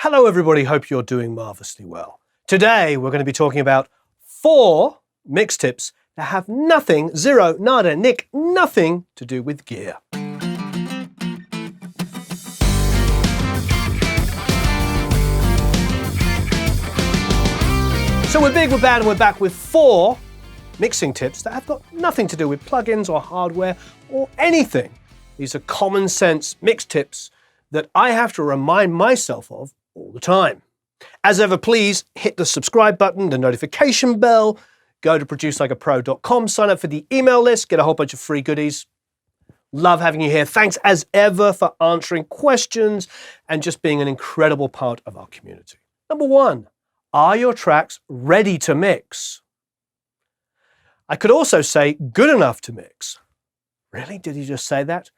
Hello everybody, hope you're doing marvelously well. Today we're going to be talking about 4 mix tips that have nothing, zero, nada, nick, nothing to do with gear. So we're big, we're bad, and we're back with 4 mixing tips that have got nothing to do with plugins or hardware or anything. These are common sense mix tips that I have to remind myself of all the time. As ever, please hit the subscribe button, the notification bell, go to producelikeapro.com, sign up for the email list, get a whole bunch of free goodies. Love having you here. Thanks as ever for answering questions and just being an incredible part of our community. Number 1, are your tracks ready to mix? I could also say good enough to mix. Really? Did he just say that?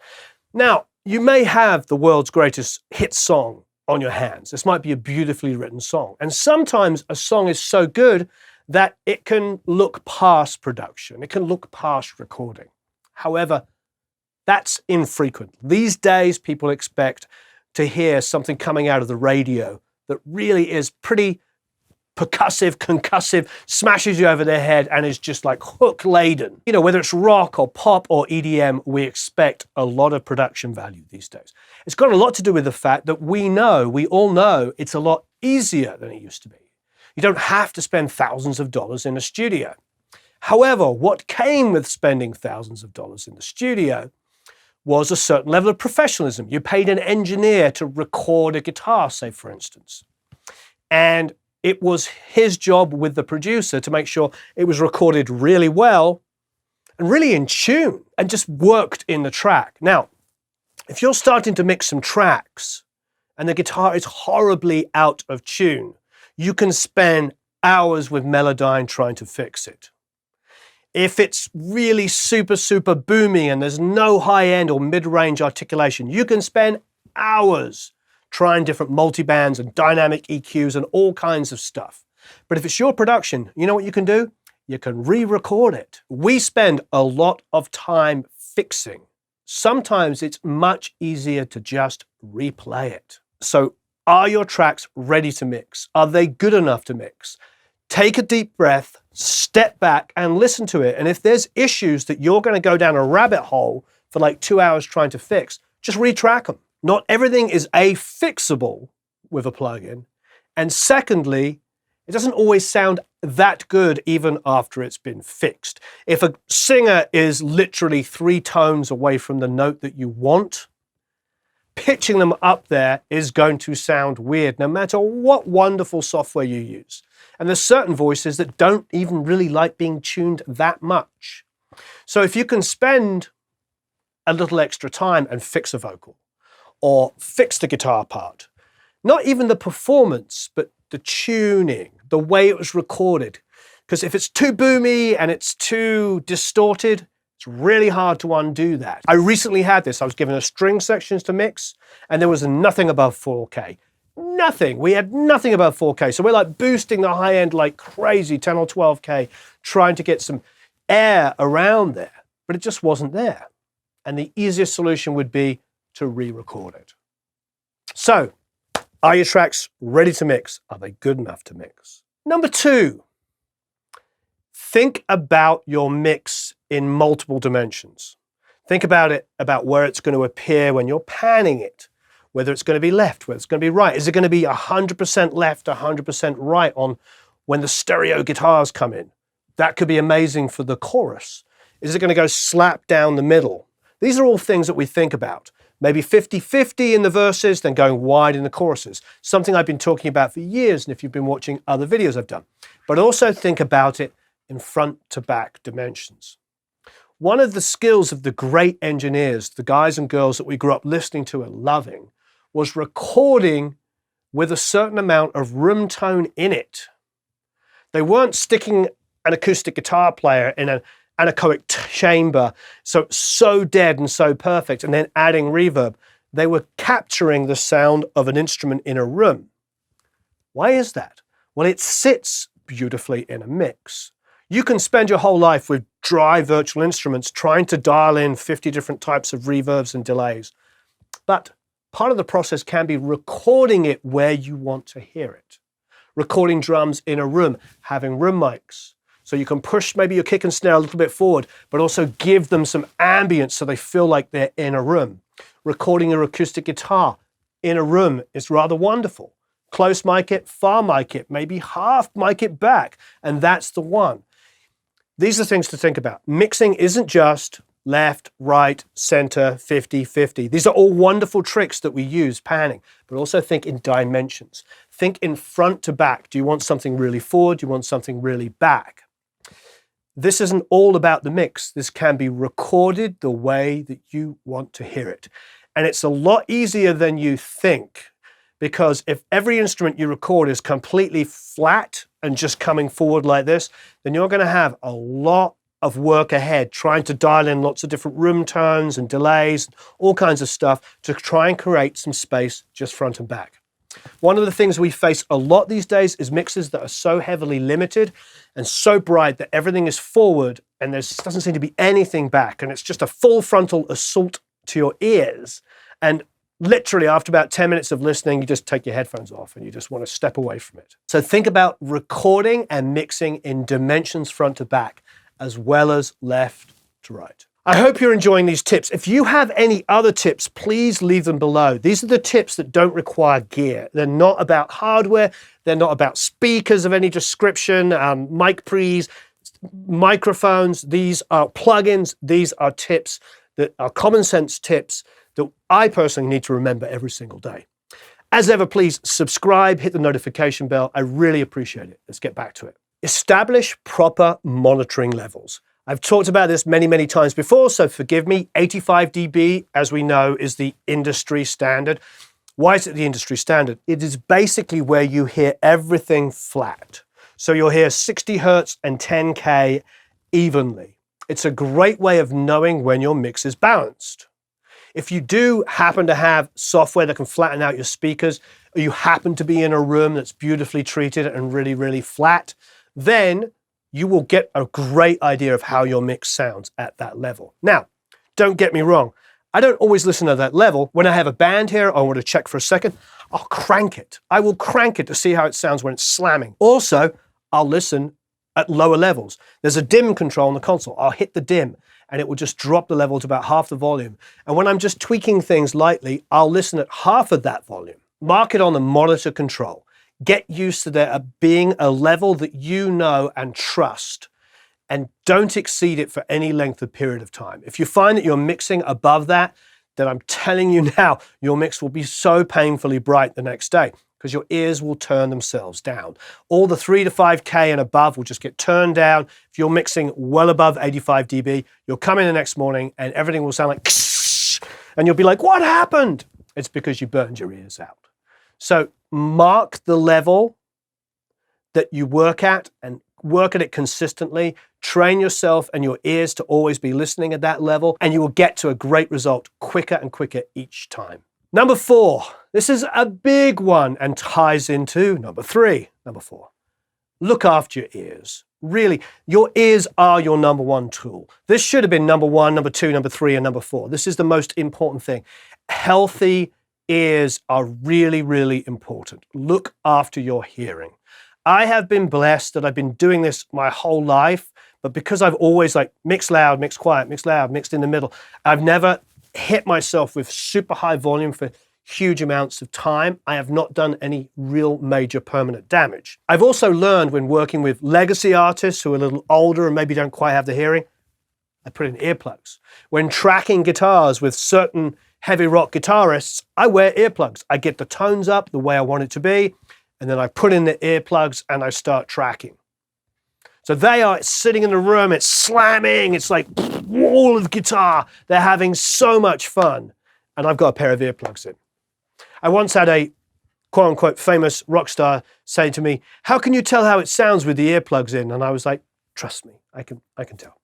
Now, you may have the world's greatest hit song on your hands. This might be a beautifully written song. And sometimes a song is so good that it can look past production. It can look past recording. However, that's infrequent. These days, people expect to hear something coming out of the radio that really is pretty percussive, concussive, smashes you over the head and is just like hook laden. You know, whether it's rock or pop or EDM, we expect a lot of production value these days. It's got a lot to do with the fact that we all know it's a lot easier than it used to be. You don't have to spend thousands of dollars in a studio. However, what came with spending thousands of dollars in the studio was a certain level of professionalism. You paid an engineer to record a guitar, say for instance. And it was his job with the producer to make sure it was recorded really well and really in tune and just worked in the track. Now, if you're starting to mix some tracks and the guitar is horribly out of tune, you can spend hours with Melodyne trying to fix it. If it's really super, super boomy and there's no high-end or mid-range articulation, you can spend hours trying different multibands and dynamic EQs and all kinds of stuff. But if it's your production, you know what you can do? You can re-record it. We spend a lot of time fixing. Sometimes it's much easier to just replay it. So are your tracks ready to mix? Are they good enough to mix? Take a deep breath, step back and listen to it. And if there's issues that you're going to go down a rabbit hole for like 2 hours trying to fix, just retrack them. Not everything is fixable with a plugin. And secondly, it doesn't always sound that good even after it's been fixed. If a singer is literally 3 tones away from the note that you want, pitching them up there is going to sound weird no matter what wonderful software you use. And there's certain voices that don't even really like being tuned that much. So if you can spend a little extra time and fix a vocal, or fix the guitar part. Not even the performance, but the tuning, the way it was recorded. Because if it's too boomy and it's too distorted, it's really hard to undo that. I recently had this. I was given a string sections to mix, and there was nothing above 4K. Nothing. We had nothing above 4K. So we're like boosting the high end like crazy, 10 or 12K, trying to get some air around there. But it just wasn't there. And the easiest solution would be to re-record it. So, are your tracks ready to mix? Are they good enough to mix? Number 2, think about your mix in multiple dimensions. Think about it, about where it's going to appear when you're panning it, whether it's going to be left, whether it's going to be right. Is it going to be 100% left, 100% right on when the stereo guitars come in? That could be amazing for the chorus. Is it going to go slap down the middle? These are all things that we think about. Maybe 50-50 in the verses, then going wide in the choruses. Something I've been talking about for years, and if you've been watching other videos I've done. But also think about it in front to back dimensions. One of the skills of the great engineers, the guys and girls that we grew up listening to and loving, was recording with a certain amount of room tone in it. They weren't sticking an acoustic guitar player in an anechoic chamber, so dead and so perfect, and then adding reverb. They were capturing the sound of an instrument in a room. Why is that? Well, it sits beautifully in a mix. You can spend your whole life with dry virtual instruments trying to dial in 50 different types of reverbs and delays. But part of the process can be recording it where you want to hear it. Recording drums in a room, having room mics. So you can push maybe your kick and snare a little bit forward, but also give them some ambience so they feel like they're in a room. Recording your acoustic guitar in a room is rather wonderful. Close mic it, far mic it, maybe half mic it back, and that's the one. These are things to think about. Mixing isn't just left, right, center, 50-50. These are all wonderful tricks that we use, panning, but also think in dimensions. Think in front to back. Do you want something really forward? Do you want something really back? This isn't all about the mix. This can be recorded the way that you want to hear it. And it's a lot easier than you think, because if every instrument you record is completely flat and just coming forward like this, then you're going to have a lot of work ahead trying to dial in lots of different room tones and delays, all kinds of stuff to try and create some space just front and back. One of the things we face a lot these days is mixes that are so heavily limited and so bright that everything is forward and there doesn't seem to be anything back, and it's just a full frontal assault to your ears. And literally after about 10 minutes of listening, you just take your headphones off and you just want to step away from it. So think about recording and mixing in dimensions front to back, as well as left to right. I hope you're enjoying these tips. If you have any other tips, please leave them below. These are the tips that don't require gear. They're not about hardware. They're not about speakers of any description, mic pre's, microphones. These are plugins. These are tips that are common sense tips that I personally need to remember every single day. As ever, please subscribe, hit the notification bell. I really appreciate it. Let's get back to it. Establish proper monitoring levels. I've talked about this many, many times before, so forgive me. 85 dB, as we know, is the industry standard. Why is it the industry standard? It is basically where you hear everything flat. So you'll hear 60 hertz and 10K evenly. It's a great way of knowing when your mix is balanced. If you do happen to have software that can flatten out your speakers, or you happen to be in a room that's beautifully treated and really, really flat, then you will get a great idea of how your mix sounds at that level. Now, don't get me wrong. I don't always listen to that level. When I have a band here, I want to check for a second, I'll crank it. I will crank it to see how it sounds when it's slamming. Also, I'll listen at lower levels. There's a dim control on the console. I'll hit the dim and it will just drop the level to about half the volume. And when I'm just tweaking things lightly, I'll listen at half of that volume. Mark it on the monitor control. Get used to there being a level that you know and trust, and don't exceed it for any length of period of time. If you find that you're mixing above that, then I'm telling you now, your mix will be so painfully bright the next day because your ears will turn themselves down. All the 3 to 5K and above will just get turned down. If you're mixing well above 85 dB, you'll come in the next morning and everything will sound like and you'll be like, what happened? It's because you burned your ears out. So mark the level that you work at and work at it consistently. Train yourself and your ears to always be listening at that level, and you will get to a great result quicker and quicker each time. Number 4, this is a big one and ties into number 3. Number 4, look after your ears. Really, your ears are your number 1 tool. This should have been number 1, number 2, number 3, and number 4. This is the most important thing. Healthy ears are really, really important. Look after your hearing. I have been blessed that I've been doing this my whole life, but because I've always mixed loud, mixed quiet, mixed loud, mixed in the middle, I've never hit myself with super high volume for huge amounts of time. I have not done any real major permanent damage. I've also learned when working with legacy artists who are a little older and maybe don't quite have the hearing, I put in earplugs. When tracking guitars with certain heavy rock guitarists, I wear earplugs. I get the tones up the way I want it to be, and then I put in the earplugs and I start tracking. So they are sitting in the room, it's slamming, it's like wall of guitar. They're having so much fun, and I've got a pair of earplugs in. I once had a quote unquote famous rock star say to me, how can you tell how it sounds with the earplugs in? And I was like, trust me, I can tell.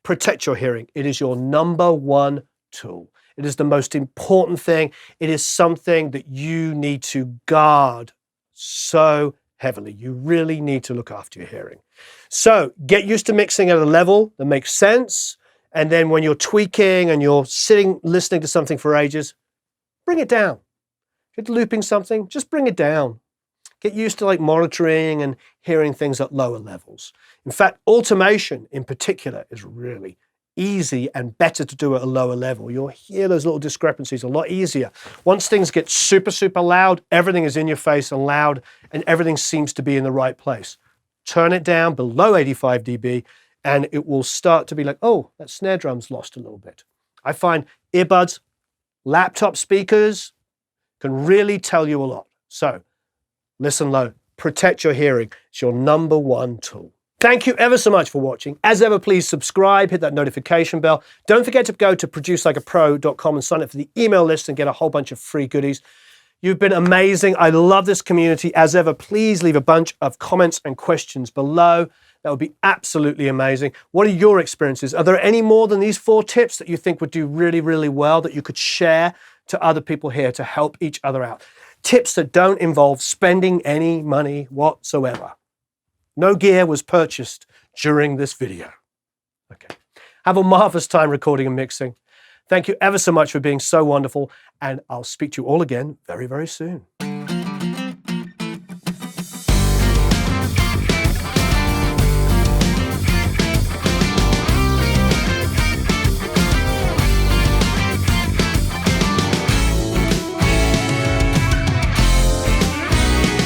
Protect your hearing. It is your number 1 tool. It is the most important thing. It is something that you need to guard so heavily. You really need to look after your hearing. So get used to mixing at a level that makes sense. And then when you're tweaking and you're sitting listening to something for ages, bring it down. If you're looping something, just bring it down. Get used to like monitoring and hearing things at lower levels. In fact, automation in particular is really easy and better to do at a lower level. You'll hear those little discrepancies a lot easier. Once things get super, super loud, everything is in your face and loud, and everything seems to be in the right place. Turn it down below 85 dB, and it will start to be like, oh, that snare drum's lost a little bit. I find earbuds, laptop speakers can really tell you a lot. So listen low, protect your hearing. It's your #1 tool. Thank you ever so much for watching. As ever, please subscribe, hit that notification bell. Don't forget to go to producelikeapro.com and sign up for the email list and get a whole bunch of free goodies. You've been amazing. I love this community. As ever, please leave a bunch of comments and questions below. That would be absolutely amazing. What are your experiences? Are there any more than these 4 tips that you think would do really, really well that you could share to other people here to help each other out? Tips that don't involve spending any money whatsoever. No gear was purchased during this video. Okay. Have a marvelous time recording and mixing. Thank you ever so much for being so wonderful, and I'll speak to you all again very, very soon.